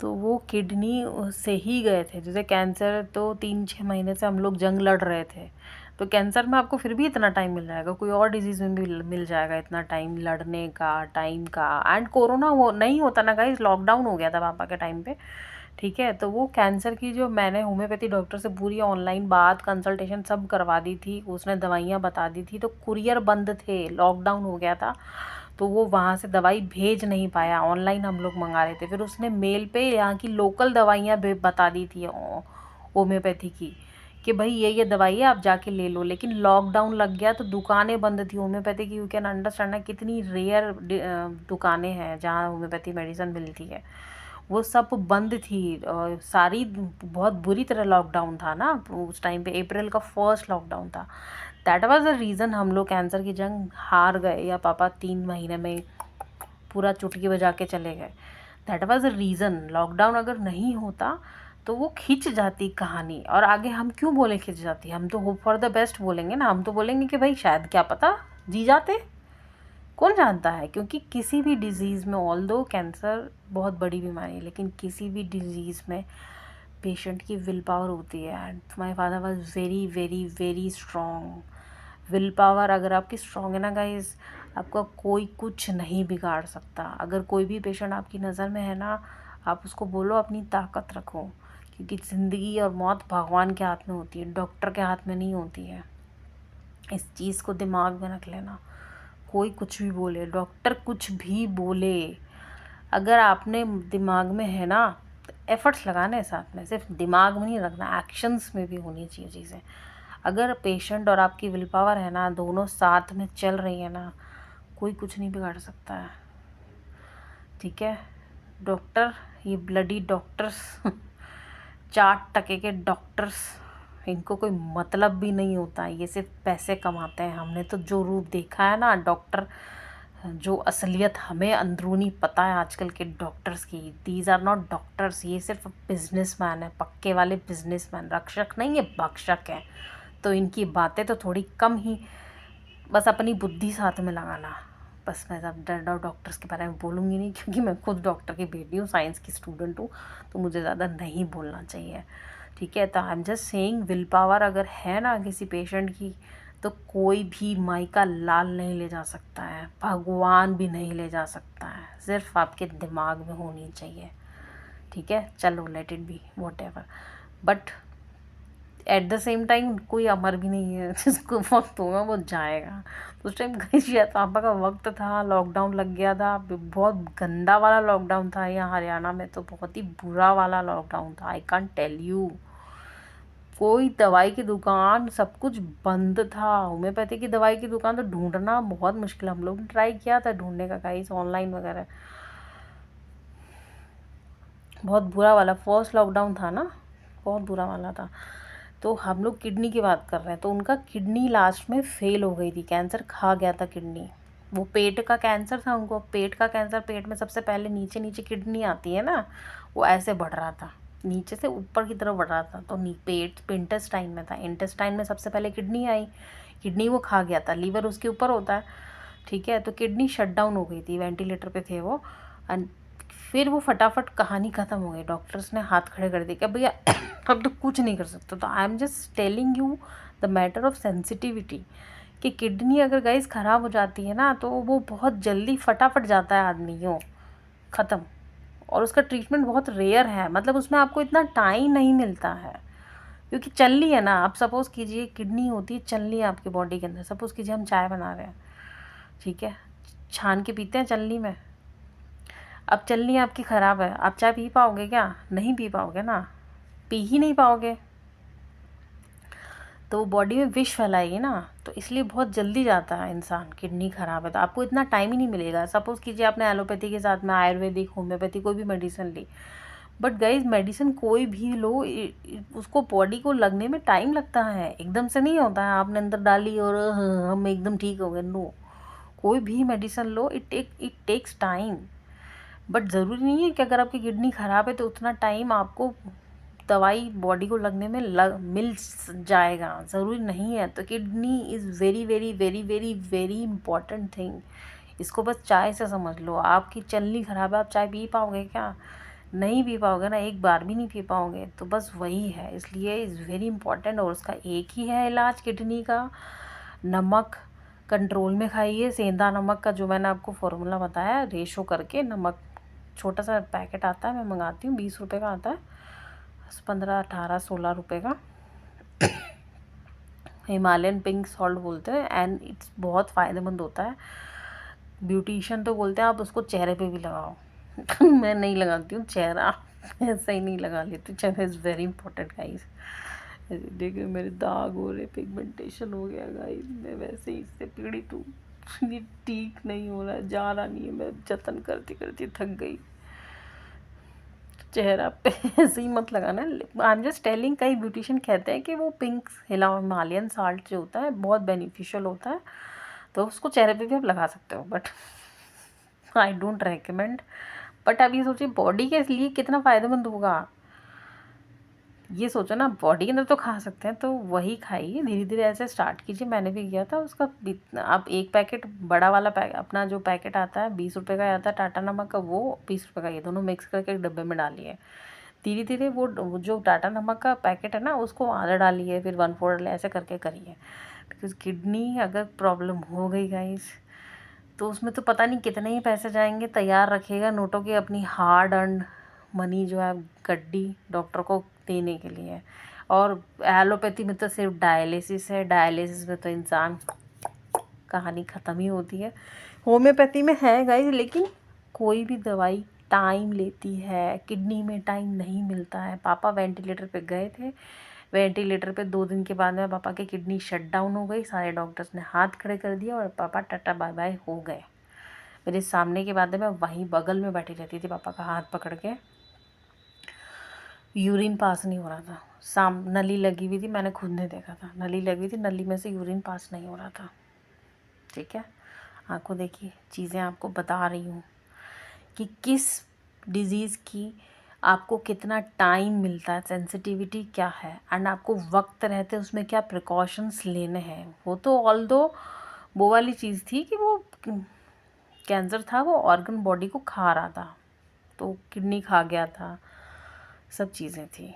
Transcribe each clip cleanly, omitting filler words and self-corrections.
तो वो किडनी से ही गए थे। जैसे कैंसर तो 3-6 महीने से हम लोग जंग लड़ रहे थे, तो कैंसर में आपको फिर भी इतना टाइम मिल जाएगा, कोई और डिजीज़ में भी मिल जाएगा इतना टाइम लड़ने का, टाइम का। एंड कोरोना वो नहीं होता ना गाइस, लॉकडाउन हो गया था पापा के टाइम पे, ठीक है। तो वो कैंसर की जो मैंने होम्योपैथी डॉक्टर से पूरी ऑनलाइन बात कंसल्टेशन सब करवा दी थी, उसने दवाइयाँ बता दी थी, तो कुरियर बंद थे, लॉकडाउन हो गया था, तो वो वहाँ से दवाई भेज नहीं पाया, ऑनलाइन हम लोग मंगा रहे थे। फिर उसने मेल पे यहाँ की लोकल दवाइयाँ बता दी थी होम्योपैथी की, कि भाई ये दवाई है आप जाके ले लो। लेकिन लॉकडाउन लग गया तो दुकानें बंद थी होम्योपैथी की। यू कैन अंडरस्टैंड ना कितनी रेयर दुकानें हैं जहाँ होम्योपैथी मेडिसिन मिलती है, वो सब बंद थी। सारी बहुत बुरी तरह लॉकडाउन था ना उस टाइम पे, अप्रैल का फर्स्ट लॉकडाउन था। दैट वाज द रीज़न हम लोग कैंसर की जंग हार गए, या पापा 3 महीने में पूरा चुटकी बजा के चले गए। That was the reason. Lockdown अगर नहीं होता तो वो खिंच जाती कहानी। और आगे हम क्यों बोले खिंच जाती, हम तो होप फॉर द बेस्ट बोलेंगे ना, हम तो बोलेंगे कि भाई शायद क्या पता जी जाते, कौन जानता है। क्योंकि किसी भी डिज़ीज़ में, ऑल दो कैंसर बहुत बड़ी बीमारी है, लेकिन किसी भी डिज़ीज़ में पेशेंट की विल पावर होती है। And my father was very very very strong. Will power अगर आपकी स्ट्रॉन्ग है ना गाइज, आपका कोई कुछ नहीं बिगाड़ सकता। अगर कोई भी पेशेंट आपकी नज़र में है ना, आप उसको बोलो अपनी ताकत रखो, क्योंकि ज़िंदगी और मौत भगवान के हाथ में होती है, डॉक्टर के हाथ में नहीं होती है। इस चीज़ को दिमाग में रख लेना। कोई कुछ भी बोले, डॉक्टर कुछ भी बोले, अगर आपने दिमाग में है ना, तो एफर्ट्स लगाने हैं साथ में, सिर्फ दिमाग में नहीं रखना, एक्शंस में भी होनी चाहिए चीज़ें। अगर पेशेंट और आपकी विल पावर है ना, दोनों साथ में चल रही है ना, कोई कुछ नहीं बिगाड़ सकता है, ठीक है। डॉक्टर, ये ब्लडी डॉक्टर्स 4 टके के डॉक्टर्स, इनको कोई मतलब भी नहीं होता, ये सिर्फ पैसे कमाते हैं। हमने तो जो रूप देखा है ना डॉक्टर, जो असलियत हमें अंदरूनी पता है आजकल के डॉक्टर्स की, दीज आर नॉट डॉक्टर्स, ये सिर्फ बिजनेसमैन है, पक्के वाले बिजनेसमैन, रक्षक नहीं है भक्षक है। तो इनकी बातें तो थोड़ी कम ही, बस अपनी बुद्धि साथ में लगाना। बस मैं अब डॉक्टर्स के बारे में बोलूँगी नहीं, क्योंकि मैं खुद डॉक्टर की बेटी हूँ, साइंस की स्टूडेंट हूँ, तो मुझे ज़्यादा नहीं बोलना चाहिए, ठीक है। तो I am just saying, will power अगर है ना किसी पेशेंट की, तो कोई भी माई का लाल नहीं ले जा सकता है, भगवान भी नहीं ले जा सकता है, सिर्फ आपके दिमाग में होनी चाहिए, ठीक है। चलो let it be what ever, but at the same time कोई अमर भी नहीं है, जिसको वक्त होगा वो जाएगा। तो उस टाइम कहीं शायद पापा का वक्त था, लॉकडाउन लग गया था, बहुत गंदा वाला लॉकडाउन था। यहाँ हरियाणा में तो बहुत ही बुरा वाला लॉकडाउन था, आई कांट टेल यू। कोई दवाई की दुकान, सब कुछ बंद था। होम्योपैथी की दवाई की दुकान तो ढूंढना बहुत मुश्किल, हम लोग ने ट्राई किया था ढूंढने का गाइस ऑनलाइन वगैरह, बहुत बुरा वाला फर्स्ट लॉकडाउन था ना, बहुत बुरा वाला था। तो हम लोग किडनी की बात कर रहे हैं, तो उनका किडनी लास्ट में फेल हो गई थी, कैंसर खा गया था किडनी। वो पेट का कैंसर था उनको, पेट का कैंसर, पेट में सबसे पहले नीचे नीचे किडनी आती है ना, वो ऐसे बढ़ रहा था, नीचे से ऊपर की तरफ बढ़ रहा था। तो पेट इंटेस्टाइन में था, इंटेस्टाइन में सबसे पहले किडनी आई, किडनी वो खा गया था, लीवर उसके ऊपर होता है, ठीक है। तो किडनी शट डाउन हो गई थी, वेंटिलेटर पे थे वो। एंड फिर वो फटाफट कहानी ख़त्म हो गई, डॉक्टर्स ने हाथ खड़े कर दिए कि भैया अब तो कुछ नहीं कर सकता। तो I am just telling you the matter of sensitivity, कि किडनी अगर गाइस ख़राब हो जाती है ना, तो वो बहुत जल्दी फटाफट जाता है आदमी, यूँ ख़त्म। और उसका ट्रीटमेंट बहुत रेयर है, मतलब उसमें आपको इतना टाइम नहीं मिलता है, क्योंकि चलनी है ना। आप सपोज़ कीजिए किडनी होती है, चलनी है आपकी बॉडी के अंदर, सपोज़ कीजिए हम चाय बना रहे हैं, ठीक है, छान के पीते हैं चलनी में। अब चलनी आपकी ख़राब है, आप चाय पी पाओगे क्या? नहीं पी पाओगे ना, पी ही नहीं पाओगे, तो वो बॉडी में विष फैलाएगी ना। तो इसलिए बहुत जल्दी जाता है इंसान, किडनी ख़राब है तो आपको इतना टाइम ही नहीं मिलेगा। सपोज़ कीजिए आपने एलोपैथी के साथ में आयुर्वेदिक, होम्योपैथी, कोई भी मेडिसिन ली, बट गाइज मेडिसिन कोई भी लो, उसको बॉडी को लगने में टाइम लगता है, एकदम से नहीं होता है आपने अंदर डाली और हम एकदम ठीक हो गए, नो। कोई भी मेडिसिन लो, इट टेक्स टाइम। बट ज़रूरी नहीं है कि अगर आपकी किडनी ख़राब है तो उतना टाइम आपको दवाई बॉडी को लगने में मिल जाएगा, ज़रूरी नहीं है। तो kidney is very very very very very important thing. इसको बस चाय से समझ लो, आपकी चलनी ख़राब है, आप चाय पी पाओगे क्या? नहीं पी पाओगे ना, एक बार भी नहीं पी पाओगे, तो बस वही है, इसलिए इज़ वेरी इंपॉर्टेंट। और उसका एक ही है इलाज किडनी का, नमक कंट्रोल में खाइए। सेंधा नमक का जो मैंने आपको फॉर्मूला बताया, रेशो करके नमक, छोटा सा पैकेट आता है, मैं मंगाती हूँ, 20 रुपये का आता है, 15, 18, 16 रुपये का। हिमालयन पिंक सॉल्ट बोलते हैं, एंड इट्स बहुत फ़ायदेमंद होता है। ब्यूटिशियन तो बोलते हैं आप उसको चेहरे पे भी लगाओ। मैं नहीं लगाती हूँ, चेहरा ऐसा ही नहीं लगा लेती, चेहरा इज़ वेरी इंपॉर्टेंट गाइस। देखिए मेरे दाग हो रहे, पिगमेंटेशन हो गया गाइस, मैं वैसे ही इससे पीड़ित हूँ। ये ठीक नहीं हो रहा, जा रहा नहीं है, मैं जतन करती करती थक गई। चेहरा पे ऐसे ही मत लगाना। आई एम जस्ट टेलिंग, कई ब्यूटिशियन कहते हैं कि वो पिंक हिमालयन साल्ट जो होता है बहुत बेनिफिशियल होता है, तो उसको चेहरे पे भी आप लगा सकते हो, but I don't recommend. But आप ये सोचिए बॉडी के लिए कितना फ़ायदेमंद होगा, ये सोचो ना, बॉडी के अंदर तो खा सकते हैं, तो वही खाइए, धीरे धीरे ऐसे स्टार्ट कीजिए। मैंने भी किया था उसका। आप एक पैकेट, बड़ा वाला अपना जो पैकेट आता है 20 रुपये का आता है टाटा नमक का, वो 20 रुपये का, ये दोनों मिक्स करके एक डब्बे में डालिए। धीरे धीरे वो जो टाटा नमक का पैकेट है ना, उसको आधा डालिए, फिर 1/4 डालिए, ऐसे करके करिए। बिकॉज किडनी अगर प्रॉब्लम हो गई गाइस, तो उसमें तो पता नहीं कितने ही पैसे जाएंगे। तैयार रखिएगा नोटों की अपनी हार्ड अर्न मनी जो है, गड्डी डॉक्टर को देने के लिए। और एलोपैथी में तो सिर्फ डायलिसिस है, डायलिसिस में तो इंसान कहानी ख़त्म ही होती है। होम्योपैथी में है गाइस, लेकिन कोई भी दवाई टाइम लेती है, किडनी में टाइम नहीं मिलता है। पापा वेंटिलेटर पे गए थे, वेंटिलेटर पे 2 दिन के बाद में पापा की किडनी शट डाउन हो गई, सारे डॉक्टर्स ने हाथ खड़े कर दिया और पापा टाटा बाय बाय हो गए। मेरे सामने के बाद में वहीं बगल में बैठी रहती थी पापा का हाथ पकड़ के। यूरिन पास नहीं हो रहा था, नली लगी हुई थी, मैंने खुद ने देखा था, नली लगी हुई थी, नली में से यूरिन पास नहीं हो रहा था। ठीक है, आंखों देखिए, चीज़ें आपको बता रही हूँ कि किस डिज़ीज़ की आपको कितना टाइम मिलता है, सेंसिटिविटी क्या है, एंड आपको वक्त रहते उसमें क्या प्रिकॉशंस लेने हैं। वो तो ऑल्दो वो वाली चीज़ थी कि वो कैंसर था, वो ऑर्गन बॉडी को खा रहा था, तो किडनी खा गया था, सब चीज़ें थी।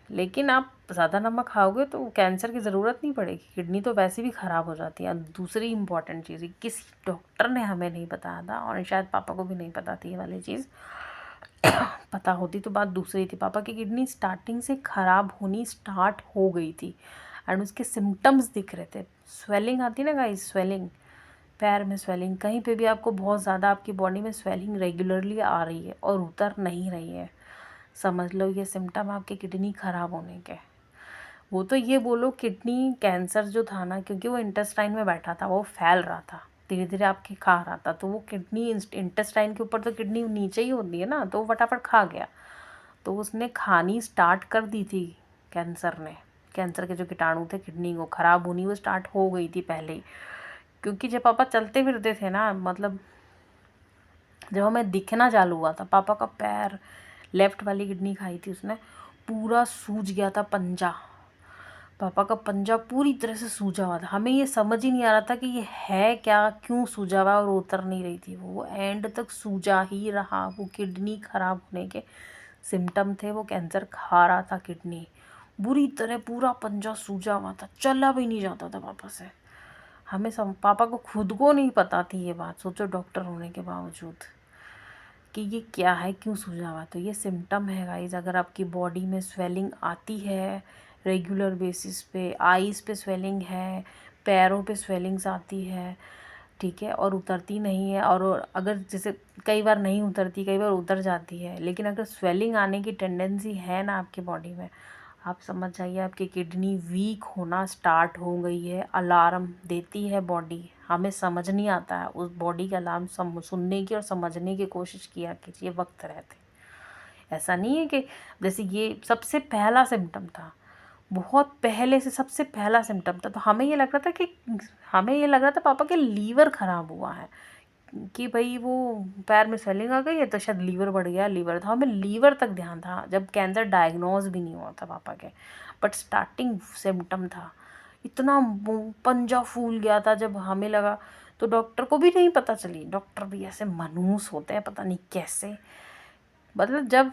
लेकिन आप ज़्यादा नमक खाओगे तो कैंसर की ज़रूरत नहीं पड़ेगी, किडनी तो वैसे भी ख़राब हो जाती है। दूसरी इम्पॉर्टेंट चीज़, किसी डॉक्टर ने हमें नहीं बताया था, और शायद पापा को भी नहीं पता थी ये वाली चीज़। पता होती तो बात दूसरी थी। पापा की किडनी स्टार्टिंग से ख़राब होनी स्टार्ट हो गई थी, एंड उसके सिम्टम्स दिख रहे थे। स्वेलिंग आती ना गाइस, स्वेलिंग, पैर में स्वेलिंग, कहीं पे भी आपको बहुत ज़्यादा आपकी बॉडी में स्वेलिंग रेगुलरली आ रही है और उतर नहीं रही है, समझ लो ये सिम्टम आपके किडनी ख़राब होने के। वो तो ये बोलो किडनी कैंसर जो था ना, क्योंकि वो इंटेस्टाइन में बैठा था, वो फैल रहा था, धीरे धीरे आपके खा रहा था, तो वो किडनी इंटेस्टाइन के ऊपर, तो किडनी नीचे ही होती है ना, तो वो फटाफट खा गया। तो उसने खानी स्टार्ट कर दी थी कैंसर ने, कैंसर के जो कीटाणु थे किडनी को ख़राब होनी वो स्टार्ट हो गई थी पहले ही। क्योंकि जब पापा चलते फिरते थे ना, मतलब जब हमें दिखना चालू हुआ था, पापा का पैर, लेफ़्ट वाली किडनी खाई थी उसने, पूरा सूज गया था पंजा। पापा का पंजा पूरी तरह से सूजा हुआ था, हमें ये समझ ही नहीं आ रहा था कि ये है क्या, क्यों सूजा हुआ, और उतर नहीं रही थी वो एंड तक सूजा ही रहा। वो किडनी ख़राब होने के सिम्टम थे, वो कैंसर खा रहा था किडनी, बुरी तरह पूरा पंजा सूजा हुआ था, चला भी नहीं जाता था पापा से। हमें पापा को खुद को नहीं पता थी ये बात, सोचो डॉक्टर होने के बावजूद, कि ये क्या है, क्यों सूजा हुआ। तो ये सिम्टम है गाइस, अगर आपकी बॉडी में स्वेलिंग आती है रेगुलर बेसिस पे, आईज़ पे स्वेलिंग है, पैरों पे स्वेलिंग्स आती है, ठीक है, और उतरती नहीं है, और अगर जैसे कई बार नहीं उतरती, कई बार उतर जाती है, लेकिन अगर स्वेलिंग आने की टेंडेंसी है ना आपकी बॉडी में, आप समझ जाइए आपकी किडनी वीक होना स्टार्ट हो गई है। अलार्म देती है बॉडी, हमें समझ नहीं आता है, उस बॉडी का अलार्म सुनने की और समझने की कोशिश किया कीजिए वक्त रहते। ऐसा नहीं है कि जैसे ये सबसे पहला सिम्टम था, बहुत पहले से सबसे पहला सिम्टम था, तो हमें ये लग रहा था कि हमें ये लग रहा था पापा के लीवर ख़राब हुआ है, कि भाई वो पैर में स्वेलिंग आ गई है तो शायद लीवर बढ़ गया, लीवर था, हमें लीवर तक ध्यान था जब कैंसर डायग्नोज भी नहीं हुआ था पापा के। बट स्टार्टिंग सिम्टम था, इतना पंजा फूल गया था जब हमें लगा, तो डॉक्टर को भी नहीं पता चली, डॉक्टर भी ऐसे मनहूस होते हैं पता नहीं कैसे, मतलब जब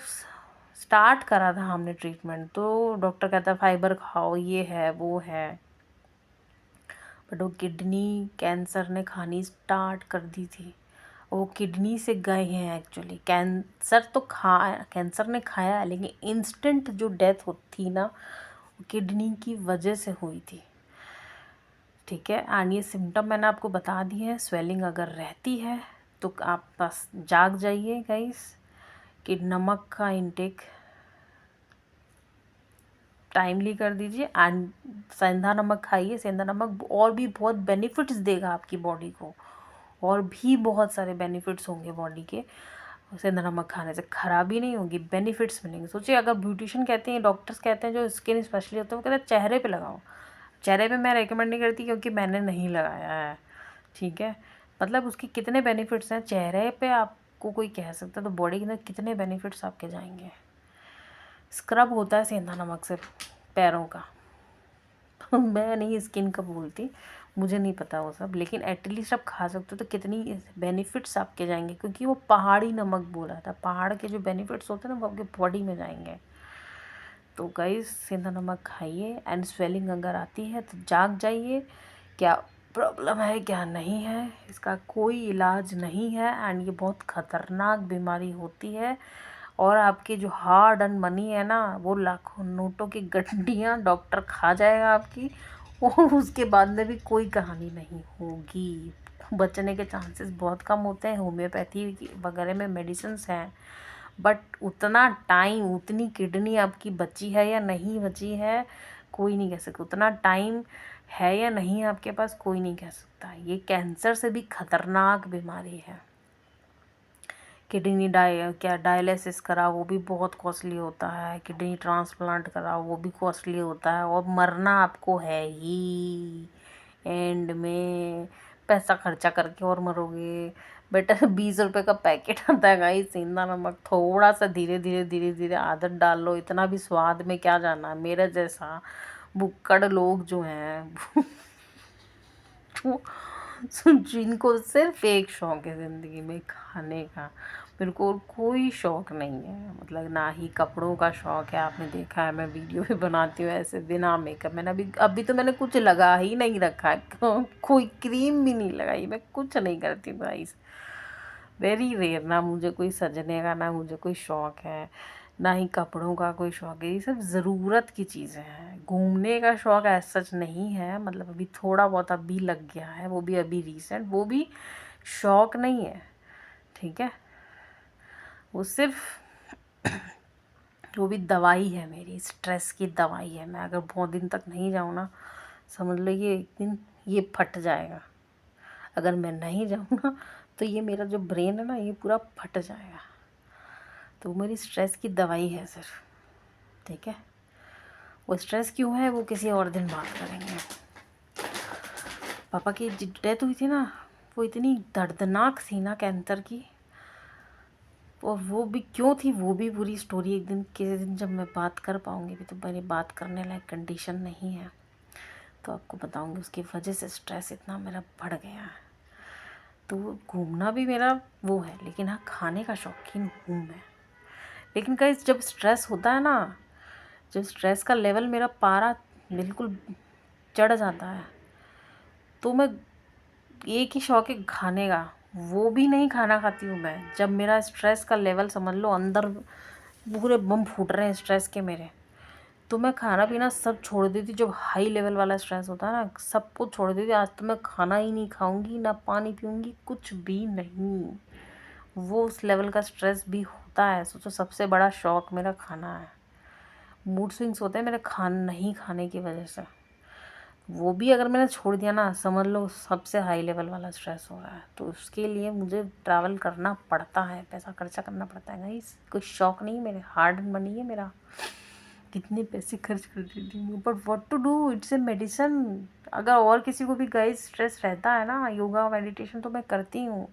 स्टार्ट करा था हमने ट्रीटमेंट, तो डॉक्टर कहता फाइबर खाओ, ये है वो है, बट वो किडनी कैंसर ने खानी स्टार्ट कर दी थी। वो किडनी से गए हैं एक्चुअली। कैंसर ने खाया, लेकिन इंस्टेंट जो डेथ होती थी ना, वो किडनी की वजह से हुई थी। ठीक है, एंड ये सिम्टम मैंने आपको बता दिए हैं। स्वेलिंग अगर रहती है तो आप बस जाग जाइए गाइस, कि नमक का इंटेक टाइमली कर दीजिए एंड सेंधा नमक खाइए। सेंधा नमक और भी बहुत बेनिफिट्स देगा आपकी बॉडी को, और भी बहुत सारे बेनिफिट्स होंगे बॉडी के सेंधा नमक खाने से। खराबी नहीं होगी, बेनिफिट्स मिलेंगे। सोचिए, अगर ब्यूटिशियन कहते हैं, डॉक्टर्स कहते हैं, जो स्किन स्पेशलिस्ट होते हैं, वो कहते हैं चेहरे पे लगाओ। चेहरे पे मैं रेकमेंड नहीं करती, क्योंकि मैंने नहीं लगाया है। ठीक है, मतलब उसके कितने बेनिफिट्स हैं। चेहरे पे आपको कोई कह सकता है, तो बॉडी के अंदर कितने बेनिफिट्स आपके जाएंगे। स्क्रब होता है सेंधा नमक से पैरों का। मैं नहीं स्किन का बोलती, मुझे नहीं पता वो सब, लेकिन एटलीस्ट आप खा सकते हो तो कितनी बेनिफिट्स आपके जाएंगे, क्योंकि वो पहाड़ी नमक बोला था। पहाड़ के जो बेनिफिट्स होते हैं ना, वो आपके बॉडी में जाएंगे। तो गाइस, सेंधा नमक खाइए एंड स्वेलिंग अगर आती है तो जाग जाइए, क्या प्रॉब्लम है क्या नहीं है। इसका कोई इलाज नहीं है एंड ये बहुत ख़तरनाक बीमारी होती है। और आपके जो हार्ड अर्न मनी है ना, वो लाखों नोटों की गड्डियाँ डॉक्टर खा जाएगा आपकी, और उसके बाद में भी कोई कहानी नहीं होगी। बचने के चांसेस बहुत कम होते हैं। होम्योपैथी वगैरह में मेडिसिन्स हैं, बट उतना टाइम, उतनी किडनी आपकी बची है या नहीं बची है, कोई नहीं कह सकता। उतना टाइम है या नहीं आपके पास, कोई नहीं कह सकता। ये कैंसर से भी खतरनाक बीमारी है। किडनी डायलिसिस कराओ, वो भी बहुत कॉस्टली होता है। किडनी ट्रांसप्लांट कराओ, वो भी कॉस्टली होता है। और मरना आपको है ही एंड में, पैसा खर्चा करके और मरोगे। बेटर 20 रुपए का पैकेट आता है गाइस सेंधा नमक, थोड़ा सा धीरे धीरे धीरे धीरे आदत डाल लो। इतना भी स्वाद में क्या जाना है। मेरे जैसा भुक्कड़ लोग जो हैं जिनको सिर्फ एक शौक है ज़िंदगी में, खाने का। मेरे को और कोई शौक नहीं है, मतलब ना ही कपड़ों का शौक है। आपने देखा है मैं वीडियो भी बनाती हूँ ऐसे बिना मेकअप। मैंने अभी तो मैंने कुछ लगा ही नहीं रखा है, कोई क्रीम भी नहीं लगाई, मैं कुछ नहीं करती हूँ गाइस। Very rare. ना मुझे कोई सजने का, ना मुझे कोई शौक है, ना ही कपड़ों का कोई शौक है। ये सब ज़रूरत की चीज़ें हैं। घूमने का शौक ऐसा सच नहीं है, मतलब अभी थोड़ा बहुत अभी लग गया है, वो भी अभी रीसेंट। वो भी शौक नहीं है, ठीक है, वो सिर्फ वो भी दवाई है मेरी, स्ट्रेस की दवाई है। मैं अगर बहुत दिन तक नहीं जाऊँ ना, समझ लो ये एक दिन ये फट जाएगा। अगर मैं नहीं जाऊँ ना, तो ये मेरा जो ब्रेन है ना, ये पूरा फट जाएगा। तो मेरी स्ट्रेस की दवाई है सिर्फ, ठीक है। वो स्ट्रेस क्यों है, वो किसी और दिन बात करेंगे। पापा की डेथ हुई थी ना, वो इतनी दर्दनाक थी ना कैंसर की, और वो भी क्यों थी, वो भी पूरी स्टोरी एक दिन, किसी दिन जब मैं बात कर पाऊँगी। भी तो मेरी बात करने लायक कंडीशन नहीं है, तो आपको बताऊँगी। उसकी वजह से स्ट्रेस इतना मेरा बढ़ गया है। तो घूमना भी मेरा वो है, लेकिन हाँ, खाने का शौकीन हूँ मैं। लेकिन गाइस, जब स्ट्रेस होता है ना, जब स्ट्रेस का लेवल मेरा पारा बिल्कुल चढ़ जाता है, तो मैं एक ही शौक है खाने का, वो भी नहीं खाना खाती हूँ मैं। जब मेरा स्ट्रेस का लेवल समझ लो अंदर पूरे बम फूट रहे हैं स्ट्रेस के मेरे, तो मैं खाना पीना सब छोड़ देती। जब हाई लेवल वाला स्ट्रेस होता है ना, सब कुछ छोड़ देती। आज तो मैं खाना ही नहीं खाऊंगी, ना पानी पीऊँगी, कुछ भी नहीं। वो उस लेवल का स्ट्रेस भी होता है। सोचो, सबसे बड़ा शौक मेरा खाना है। मूड स्विंग्स होते हैं मेरे नहीं खाने की वजह से। वो भी अगर मैंने छोड़ दिया ना, समझ लो सबसे हाई लेवल वाला स्ट्रेस हो रहा है। तो उसके लिए मुझे ट्रैवल करना पड़ता है, पैसा खर्चा करना पड़ता है गाइस। कोई शौक नहीं, मेरे हार्ड मनी है मेरा। कितने पैसे खर्च कर देती हूँ, but what to do, it's a medicine. अगर और किसी को भी गाइस स्ट्रेस रहता है ना, योगा मेडिटेशन तो मैं करती हूँ,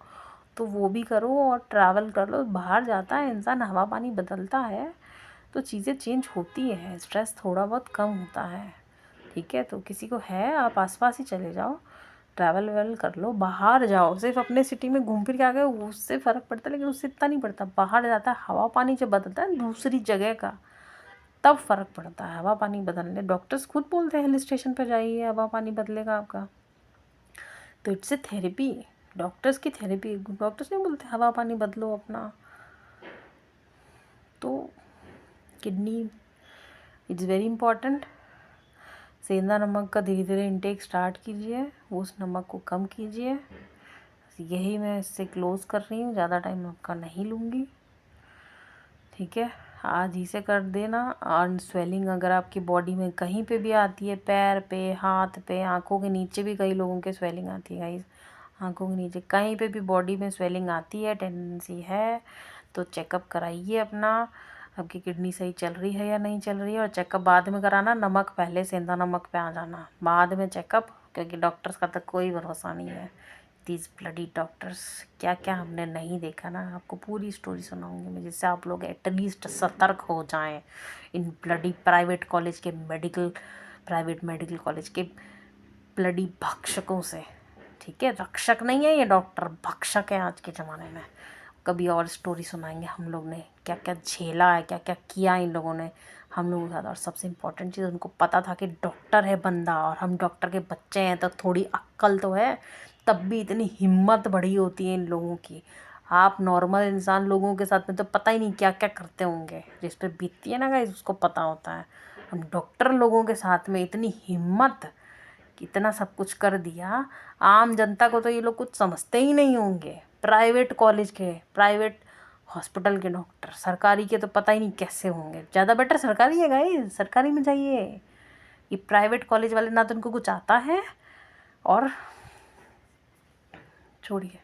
तो वो भी करो और ट्रैवल कर लो। बाहर जाता है इंसान, हवा पानी बदलता है, तो चीज़ें चेंज होती है, स्ट्रेस थोड़ा बहुत कम होता है, ठीक है। तो किसी को है, आप आसपास ही चले जाओ, ट्रैवल वेवल कर लो, बाहर जाओ, सिर्फ अपने सिटी में घूम फिर के आ गए उससे फ़र्क पड़ता है, लेकिन उससे इतना नहीं पड़ता। बाहर जाता है, हवा पानी जब बदलता है दूसरी जगह का, तब फ़र्क पड़ता है। हवा पानी बदलने डॉक्टर्स खुद बोलते हैं हिल स्टेशन पर जाइए, हवा पानी बदलेगा आपका। तो इट्स ए थेरेपी, डॉक्टर्स की थेरेपी। डॉक्टर्स नहीं बोलते हवा पानी बदलो अपना। तो किडनी इट्स वेरी इम्पॉर्टेंट। सेंधा नमक का धीरे धीरे इंटेक स्टार्ट कीजिए, उस नमक को कम कीजिए। यही मैं इससे क्लोज़ कर रही हूँ, ज़्यादा टाइम आपका नहीं लूँगी, ठीक है। आज ही से कर देना। और स्वेलिंग अगर आपकी बॉडी में कहीं पे भी आती है, पैर पे, हाथ पे, आँखों के नीचे भी कई लोगों के स्वेलिंग आती है गाइस, आँखों के नीचे कहीं पे भी बॉडी में स्वेलिंग आती है, टेंडेंसी है, तो चेकअप कराइए अपना, आपकी किडनी सही चल रही है या नहीं चल रही है। और चेकअप बाद में कराना, नमक पहले, सेंधा नमक पे आ जाना बाद में चेकअप, क्योंकि डॉक्टर्स का तो कोई भरोसा नहीं है। दीज ब्लडी डॉक्टर्स, क्या क्या हमने नहीं देखा ना। आपको पूरी स्टोरी सुनाऊंगी मैं, जिससे आप लोग एटलीस्ट सतर्क हो जाएं इन ब्लडी प्राइवेट कॉलेज के प्राइवेट मेडिकल कॉलेज के ब्लडी भक्षकों से, ठीक है। रक्षक नहीं है ये डॉक्टर, भक्षक है आज के ज़माने में। कभी और स्टोरी सुनाएंगे हम लोग ने क्या क्या झेला है, क्या क्या किया इन लोगों ने हम लोगों के साथ। और सबसे इम्पोर्टेंट चीज़, उनको पता था कि डॉक्टर है बंदा और हम डॉक्टर के बच्चे हैं, तो थोड़ी अक्ल तो है, तब भी इतनी हिम्मत बढ़ी होती है इन लोगों की। आप नॉर्मल इंसान लोगों के साथ में तो पता ही नहीं क्या क्या करते होंगे, जिस पर बीतती है ना गाइस उसको पता होता है। हम डॉक्टर लोगों के साथ में इतनी हिम्मत, इतना सब कुछ कर दिया। आम जनता को तो ये लोग कुछ समझते ही नहीं होंगे। प्राइवेट कॉलेज के, प्राइवेट हॉस्पिटल के डॉक्टर, सरकारी के तो पता ही नहीं कैसे होंगे। ज़्यादा बेटर सरकारी है गाइस, सरकारी में जाइए। ये प्राइवेट कॉलेज वाले ना तो उनको कुछ आता है, और छोड़िए,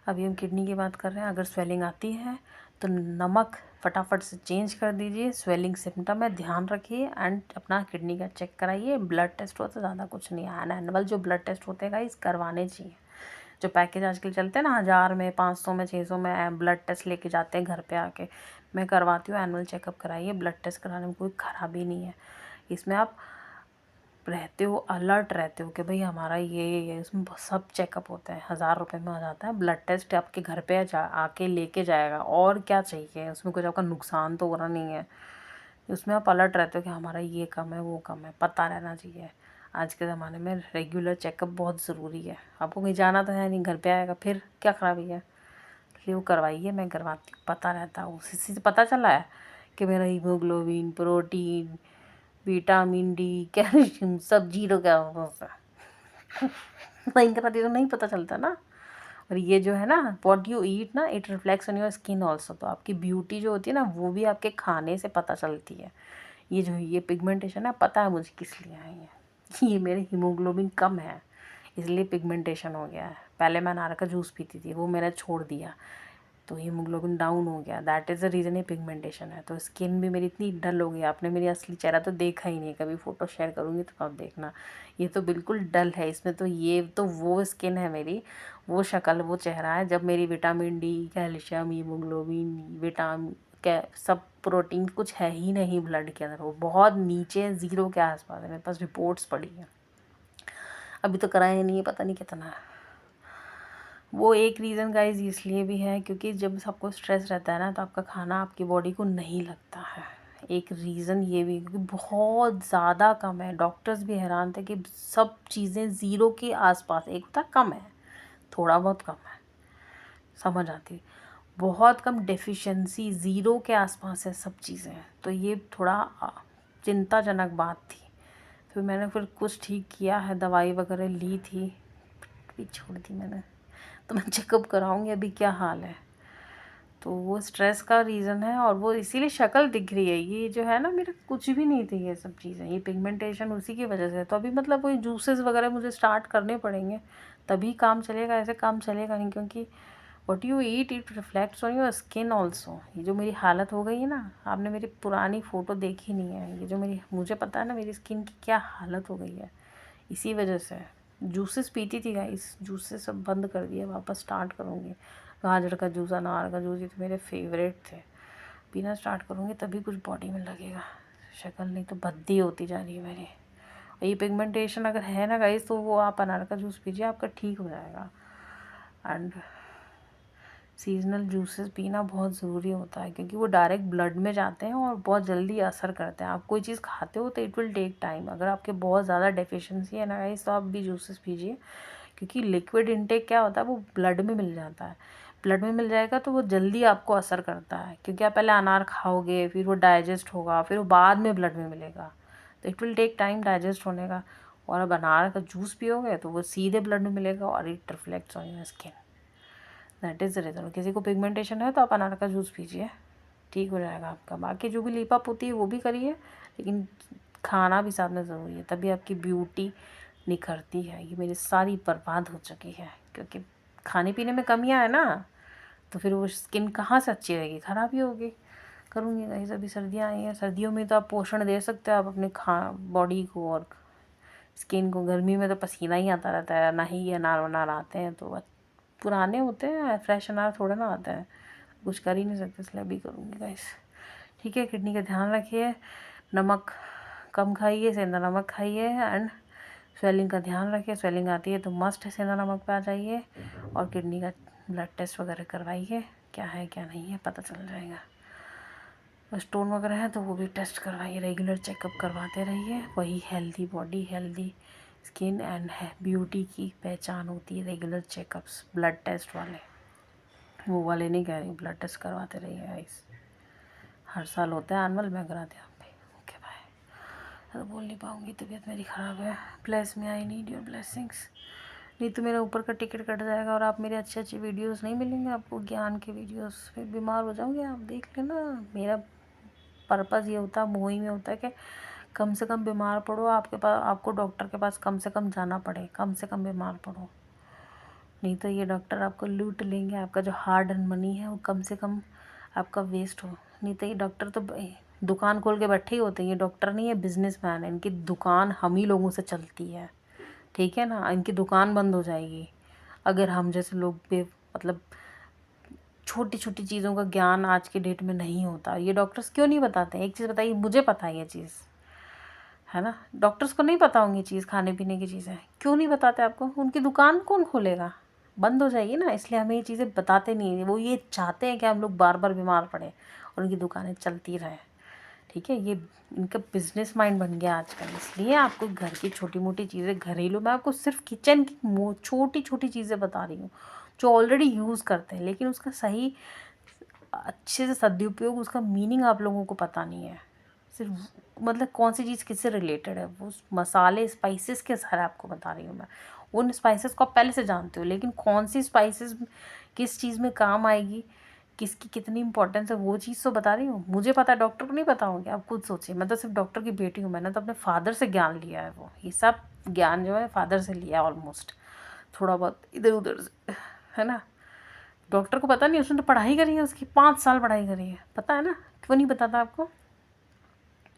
अभी हम किडनी की बात कर रहे हैं। अगर स्वेलिंग आती है तो नमक फटाफट से चेंज कर दीजिए, स्वेलिंग सिम्टम है ध्यान रखिए, एंड अपना किडनी का चेक कराइए। ब्लड टेस्ट होता है, ज़्यादा कुछ नहीं है, एनुअल जो ब्लड टेस्ट होते हैं गाइस करवाने चाहिए। जो पैकेज आजकल चलते हैं ना 1000 में, 500 में, 600 में ब्लड टेस्ट लेके जाते हैं घर पे आके, मैं करवाती हूँ। एनुअल चेकअप कराइए, ब्लड टेस्ट कराने में कोई ख़राबी नहीं है। इसमें आप रहते हो, अलर्ट रहते हो कि भाई हमारा ये इसमें सब चेकअप होते हैं। 1000 रुपये में हो जाता है ब्लड टेस्ट, आपके घर पे आके लेके जाएगा। और क्या चाहिए उसमें, कुछ आपका नुकसान तो हो रहा नहीं है। उसमें आप अलर्ट रहते हो कि हमारा ये कम है वो कम है, पता रहना चाहिए। आज के ज़माने में रेगुलर चेकअप बहुत ज़रूरी है। आपको कहीं जाना तो है नहीं, घर पे आएगा, फिर क्या खराबी है, इसलिए वो करवाइए। मैं करवाती हूँ, पता रहता है। उसी से पता चला है कि मेरा haemoglobin, protein, vitamin D, calcium सब जीरो क्या होता है। नहीं कराती तो नहीं पता चलता ना। और ये जो है ना, व्हाट यू ईट ना, it reflects on your skin also. तो आपकी ब्यूटी जो होती है ना, वो भी आपके खाने से पता चलती है। ये जो ये पिगमेंटेशन है, पता है मुझे किस लिए आई है। ये मेरे हीमोग्लोबिन कम है, इसलिए पिगमेंटेशन हो गया है। पहले मैं अनार का जूस पीती थी, वो मैंने छोड़ दिया, तो हीमोग्लोबिन डाउन हो गया। दैट इज़ द रीज़न ये पिगमेंटेशन है। तो स्किन भी मेरी इतनी डल हो गई, आपने मेरी असली चेहरा तो देखा ही नहीं। कभी फ़ोटो शेयर करूँगी तो आप देखना, ये तो बिल्कुल डल है। इसमें तो ये तो वो स्किन है मेरी, वो शक्ल, वो चेहरा है जब मेरी vitamin D, calcium, haemoglobin, vitamin क्या सब प्रोटीन कुछ है ही नहीं ब्लड के अंदर। वो बहुत नीचे, ज़ीरो के आसपास है। मेरे पास रिपोर्ट्स पड़ी हैं, अभी तो कराया नहीं है, पता नहीं कितना है। वो एक रीज़न गाइज इसलिए भी है क्योंकि जब सबको स्ट्रेस रहता है ना, तो आपका खाना आपकी बॉडी को नहीं लगता है। एक रीज़न ये भी क्योंकि बहुत ज़्यादा कम है। डॉक्टर्स भी हैरान थे कि सब चीज़ें ज़ीरो के आसपास, एक होता कम है, थोड़ा बहुत कम है, समझ आती, बहुत कम डेफिशिएंसी, ज़ीरो के आसपास है सब चीज़ें। तो ये थोड़ा चिंताजनक बात थी। फिर मैंने कुछ ठीक किया है, दवाई वगैरह ली थी, भी छोड़ दी मैंने। तो मैं चेकअप कराऊंगी अभी क्या हाल है। तो वो स्ट्रेस का रीज़न है, और वो इसीलिए शक्ल दिख रही है। ये जो है ना, मेरा कुछ भी नहीं थी ये सब चीज़ें, ये पिगमेंटेशन उसी की वजह से। तो अभी मतलब वही जूसेस वगैरह मुझे स्टार्ट करने पड़ेंगे, तभी काम चलेगा, ऐसे काम चलेगा नहीं। क्योंकि what you eat it reflects on your skin also. ये जो मेरी हालत हो गई है ना, आपने मेरी पुरानी फ़ोटो देखी नहीं है। ये जो मेरी, मुझे पता है ना मेरी स्किन की क्या हालत हो गई है, इसी वजह से। जूसेस पीती थी गाइस, जूसेस सब बंद कर दिए, वापस स्टार्ट करूँगी। गाजर का जूस, अनार का जूस, ये तो मेरे फेवरेट थे। पीना स्टार्ट करूँगी तभी कुछ बॉडी में लगेगा। शक्ल नहीं तो भद्दी होती जा रही है मेरी। ये पिगमेंटेशन अगर है ना गाइस, तो वो आप अनार का जूस पीजिए, आपका ठीक हो जाएगा। एंड सीजनल जूसेस पीना बहुत ज़रूरी होता है, क्योंकि वो डायरेक्ट ब्लड में जाते हैं और बहुत जल्दी असर करते हैं। आप कोई चीज़ खाते हो तो इट विल टेक टाइम। अगर आपके बहुत ज़्यादा डेफिशिएंसी है ना गाइस, तो आप भी जूसेस पीजिए, क्योंकि लिक्विड इनटेक क्या होता है, वो ब्लड में मिल जाता है। ब्लड में मिल जाएगा तो वो जल्दी आपको असर करता है, क्योंकि आप पहले अनार खाओगे, फिर वो डाइजेस्ट होगा, फिर वो बाद में ब्लड में मिलेगा, तो it will take time digest होने का। और अब अनार का जूस पियोगे तो वो सीधे ब्लड में मिलेगा और it reflects on your skin. That is the reason. किसी को पिगमेंटेशन है तो आप अनार का जूस पीजिए, ठीक हो जाएगा आपका। बाकी जो भी लीपअप होती है वो भी करिए, लेकिन खाना भी साथ में ज़रूरी है, तभी आपकी ब्यूटी निखरती है। ये मेरी सारी बर्बाद हो चुकी है, क्योंकि खाने पीने में कमियां है ना, तो फिर वो स्किन कहाँ से अच्छी रहेगी, ख़राब ही होगी। करूँगी गाइस, अभी सर्दियाँ आई हैं, सर्दियों में तो आप पोषण दे सकते हो आप अपने बॉडी को और स्किन को। गर्मी में तो पसीना ही आता रहता है, ना ही ये अनार वनार आते हैं, तो पुराने होते हैं, फ्रेश अनार थोड़ा ना आता है, कुछ कर ही नहीं सकते, इसलिए अभी करूँगी गाइस। ठीक है, किडनी का ध्यान रखिए, नमक कम खाइए, सेंधा नमक खाइए, एंड स्वेलिंग का ध्यान रखिए। स्वेलिंग आती है तो मस्ट सेंधा नमक पे आ जाइए, और किडनी का ब्लड टेस्ट वगैरह करवाइए, क्या है क्या नहीं है पता चल जाएगा। स्टोन वगैरह है तो वो भी टेस्ट करवाइए, रेगुलर चेकअप करवाते रहिए। वही healthy body, healthy skin and beauty की पहचान होती है, रेगुलर चेकअप्स, ब्लड टेस्ट वाले। वो वाले नहीं कह रही, ब्लड टेस्ट करवाते रहिए गाइस, हर साल होता है एनुअल, मैं कराते हैं आप भी। Okay bye. बोल नहीं पाऊँगी, तबीयत मेरी ख़राब है। Bless me, I need your blessings. नहीं तो मेरा ऊपर का टिकट कट जाएगा और आप मेरे अच्छे अच्छे वीडियोस नहीं मिलेंगे आपको, ज्ञान के वीडियोस, फिर बीमार हो जाओगे आप। देख लेना, मेरा पर्पज़ ये होता है, मोही में होता है कि कम से कम बीमार पड़ो, आपके पास, आपको डॉक्टर के पास कम से कम जाना पड़े, कम से कम बीमार पड़ो। नहीं तो ये डॉक्टर आपको लूट लेंगे, आपका जो हार्ड अर्न मनी है वो कम से कम आपका वेस्ट हो। नहीं तो ये डॉक्टर तो दुकान खोल के बैठे ही होते हैं, ये डॉक्टर नहीं है, बिजनेसमैन है। इनकी दुकान हम ही लोगों से चलती है, ठीक है ना। इनकी दुकान बंद हो जाएगी अगर हम जैसे लोग मतलब छोटी छोटी चीज़ों का ज्ञान आज के डेट में नहीं होता। ये डॉक्टर्स क्यों नहीं बताते? एक चीज़ बताइए, मुझे पता है ये चीज़, है ना, डॉक्टर्स को नहीं पता होंगी चीज़, खाने पीने की चीज़ें क्यों नहीं बताते आपको? उनकी दुकान कौन खोलेगा? बंद हो जाएगी ना, इसलिए हमें ये चीज़ें बताते नहीं हैं। वो ये चाहते हैं कि हम लोग बार बार बीमार पड़े और उनकी दुकानें चलती रहें, ठीक है। ये इनका बिजनेस माइंड बन गया आजकल। इसलिए आपको घर की छोटी मोटी चीज़ें, घरेलू, मैं आपको सिर्फ किचन की छोटी छोटी चीज़ें बता रही हूँ जो ऑलरेडी यूज़ करते हैं, लेकिन उसका सही अच्छे से सदुपयोग, उसका मीनिंग आप लोगों को पता नहीं है। सिर्फ मतलब कौन सी चीज़ किससे रिलेटेड है, वो मसाले स्पाइसेस के सारे आपको बता रही हूँ मैं। उन स्पाइसेस को आप पहले से जानते हो, लेकिन कौन सी स्पाइसेस किस चीज़ में काम आएगी, किसकी कितनी इंपॉर्टेंस है, वो चीज़ तो बता रही हूँ। मुझे पता है, डॉक्टर को नहीं पता होंगे। आप खुद सोचिए, मैं तो सिर्फ डॉक्टर की बेटी हूँ, मैंने तो अपने फादर से ज्ञान लिया है। वो ये सब ज्ञान जो है फादर से लिया है, ऑलमोस्ट, थोड़ा बहुत इधर उधर से, है ना। डॉक्टर को पता नहीं, उसने तो पढ़ाई करी है, उसकी 5 साल पढ़ाई करी है, पता है ना। क्यों नहीं बताता आपको?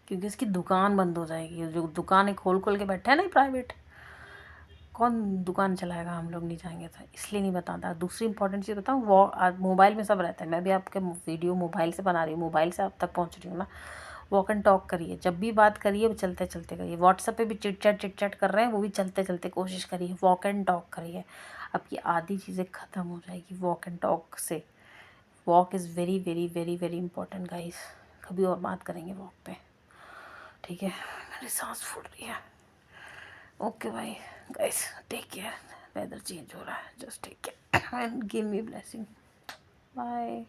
क्योंकि उसकी दुकान बंद हो जाएगी। जो दुकानें खोल खोल के बैठे हैं ना प्राइवेट, कौन दुकान चलाएगा? हम लोग नहीं जाएंगे तो, इसलिए नहीं बताता। दूसरी इंपॉर्टेंट चीज़ बताऊँ, वो आज मोबाइल में सब रहता है, मैं भी आपके वीडियो मोबाइल से बना रही हूँ, मोबाइल से आप तक पहुँच रही हूँ ना। वॉक एंड टॉक करिए, जब भी बात करिए वो चलते चलते करिए। व्हाट्सएप पे भी चिट चैट कर रहे हैं, वो भी चलते चलते कोशिश करिए। वॉक एंड टॉक करिए, आपकी आधी चीज़ें ख़त्म हो जाएगी वॉक एंड टॉक से। Walk is very very very very important guys. कभी और बात करेंगे वॉक पे, ठीक है। मेरी सांस फूल रही है। ओके भाई guys, take care. Weather change हो रहा है, just take care and give me blessing. Bye.